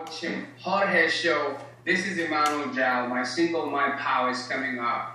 watching Jorge show. This is Emmanuel Jal. My single My Power is coming out.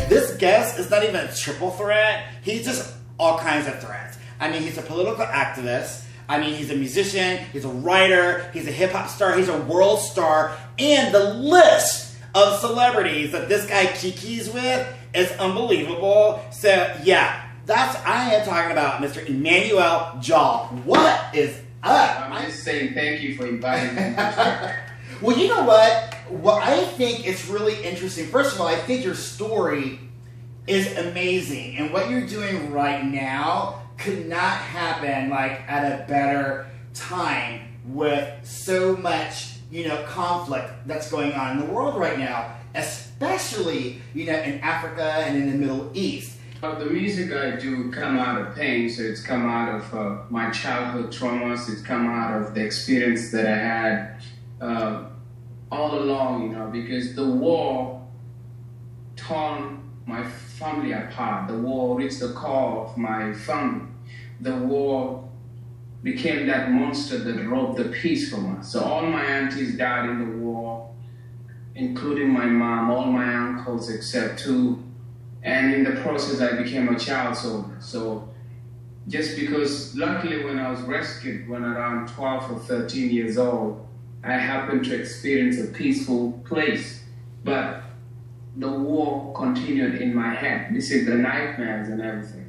This guest is not even a triple threat. He's just all kinds of threats. I mean, he's a political activist. I mean, he's a musician, he's a writer, he's a hip-hop star, he's a world star, and the list of celebrities that this guy kikis with is unbelievable. So, yeah, I am talking about Mr. Emmanuel Jal. What is up? I'm just saying thank you for inviting me. Well, you know what? Well, I think it's really interesting. First of all, I think your story is amazing, and what you're doing right now could not happen like at a better time with so much, conflict that's going on in the world right now, especially, in Africa and in the Middle East. The music I do come out of pain, so it's come out of my childhood traumas, it's come out of the experience that I had all along, because the war torn my family apart. The war reached the core of my family. The war became that monster that robbed the peace from us. So all my aunties died in the war, including my mom, all my uncles except two. And in the process, I became a child soldier. So just because, luckily when I was rescued, when around 12 or 13 years old, I happened to experience a peaceful place. But the war continued in my head. This is the nightmares and everything.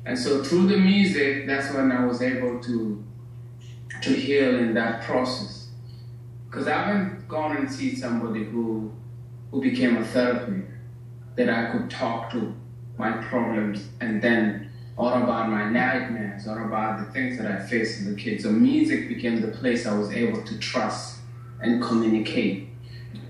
And so through the music, that's when I was able to heal in that process. Because I haven't gone and seen somebody who became a therapy that I could talk to my problems and then all about my nightmares, all about the things that I faced as a kid. So music became the place I was able to trust and communicate.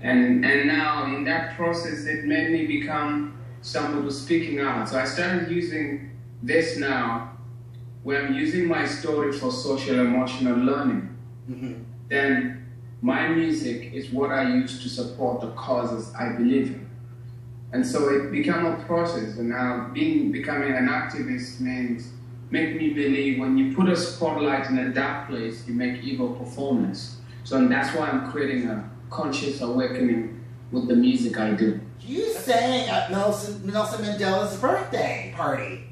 And now in that process, it made me become someone who's speaking out. So I started using this now, where I'm using my story for social emotional learning. Mm-hmm. Then my music is what I use to support the causes I believe in. And so it became a process, and now becoming an activist means make me believe when you put a spotlight in a dark place, you make evil performance. So that's why I'm creating a conscious awakening with the music I do. You sang at Nelson Mandela's birthday party.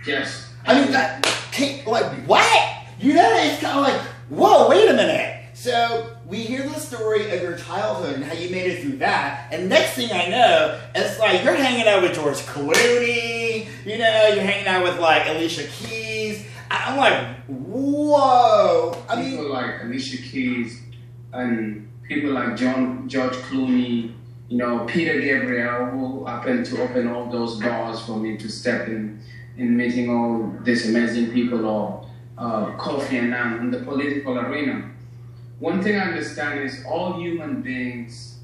Yes. I mean, what? It's kind of like, whoa, wait a minute. So we hear the story of your childhood and how you made it through that, and next thing I know, it's like you're hanging out with George Clooney, you're hanging out with like Alicia Keys. I'm like, whoa. People like Alicia Keys and people like George Clooney, Peter Gabriel, who happened to open all those doors for me to step in meeting all these amazing people, or Kofi Annan in the political arena. One thing I understand is all human beings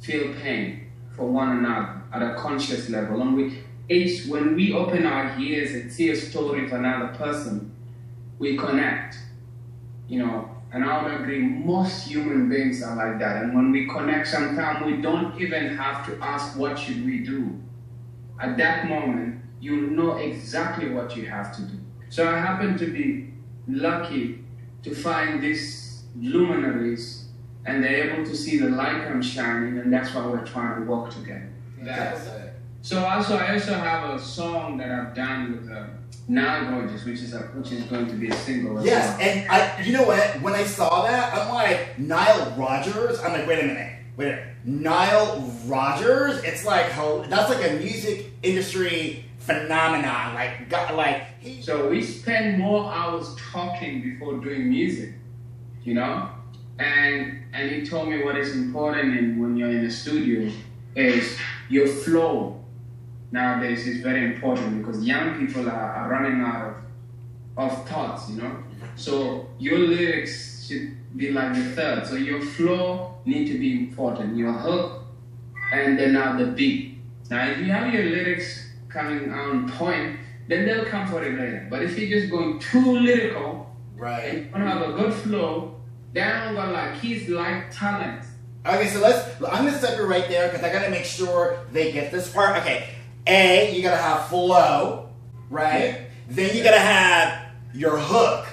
feel pain for one another at a conscious level. And when we open our ears and see a story of another person, we connect, and I would agree most human beings are like that. And when we connect, sometimes we don't even have to ask what should we do. At that moment, you'll know exactly what you have to do. So I happen to be lucky to find these luminaries, and they're able to see the light I'm shining, and that's why we're trying to work together. So I also have a song that I've done with Nile Rodgers, which is going to be a single as well. And you know what? When I saw that, I'm like, Nile Rodgers? I'm like, wait a minute. Nile Rodgers? It's like, that's like a music industry phenomenon. So we spend more hours talking before doing music, and he told me what is important when you're in the studio is your flow. Nowadays is very important because young people are running out of thoughts, So your lyrics should be like the third. So your flow need to be important. Your hook, and then now the beat. Now if you have your lyrics coming on point, then they'll come for it later. But if you're just going too lyrical, right, and you don't have a good flow, then I'm going he's like talent. Okay, so I'm going to stop you right there because I got to make sure they get this part. Okay, A, you got to have flow, right? Yeah. Then you got to have your hook.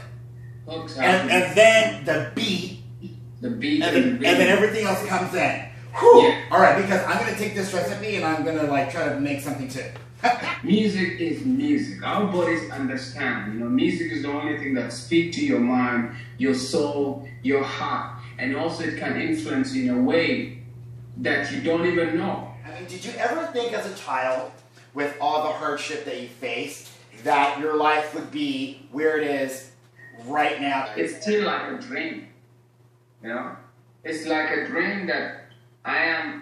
Hooks And then the beat. The beat. And then everything else comes in. Whew. Yeah. All right, because I'm going to take this recipe and I'm going to like try to make something too. Music is music. Our bodies understand. You know, music is the only thing that speaks to your mind, your soul, your heart. And also it can influence you in a way that you don't even know. I mean, did you ever think as a child, with all the hardship that you faced, that your life would be where it is right now? It's still like a dream. You know? It's like a dream that I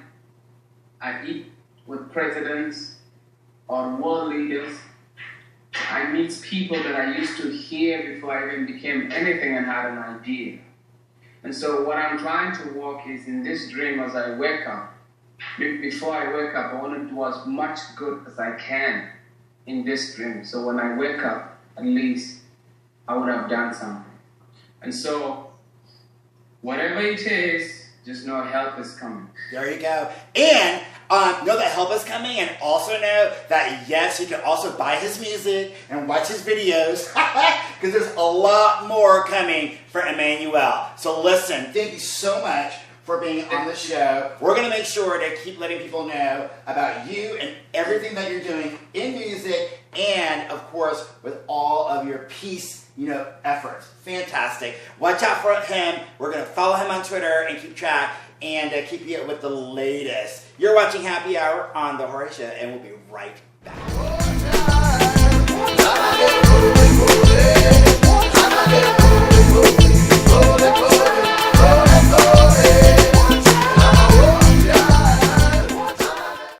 eat with presidents or world leaders. I meet people that I used to hear before I even became anything and had an idea. And so what I'm trying to walk is in this dream as I wake up. Before I wake up, I want to do as much good as I can in this dream. So when I wake up, at least I would have done something. And so whatever it is, just know help is coming. There you go. And know that help is coming, and also know that, yes, you can also buy his music and watch his videos, because there's a lot more coming for Emmanuel. So listen, thank you so much for being on the show. We're going to make sure to keep letting people know about you and everything that you're doing in music, and, of course, with all of your peace, efforts. Fantastic. Watch out for him. We're going to follow him on Twitter and keep track and keep you with the latest. You're watching Happy Hour on The Jorge Show, and we'll be right back.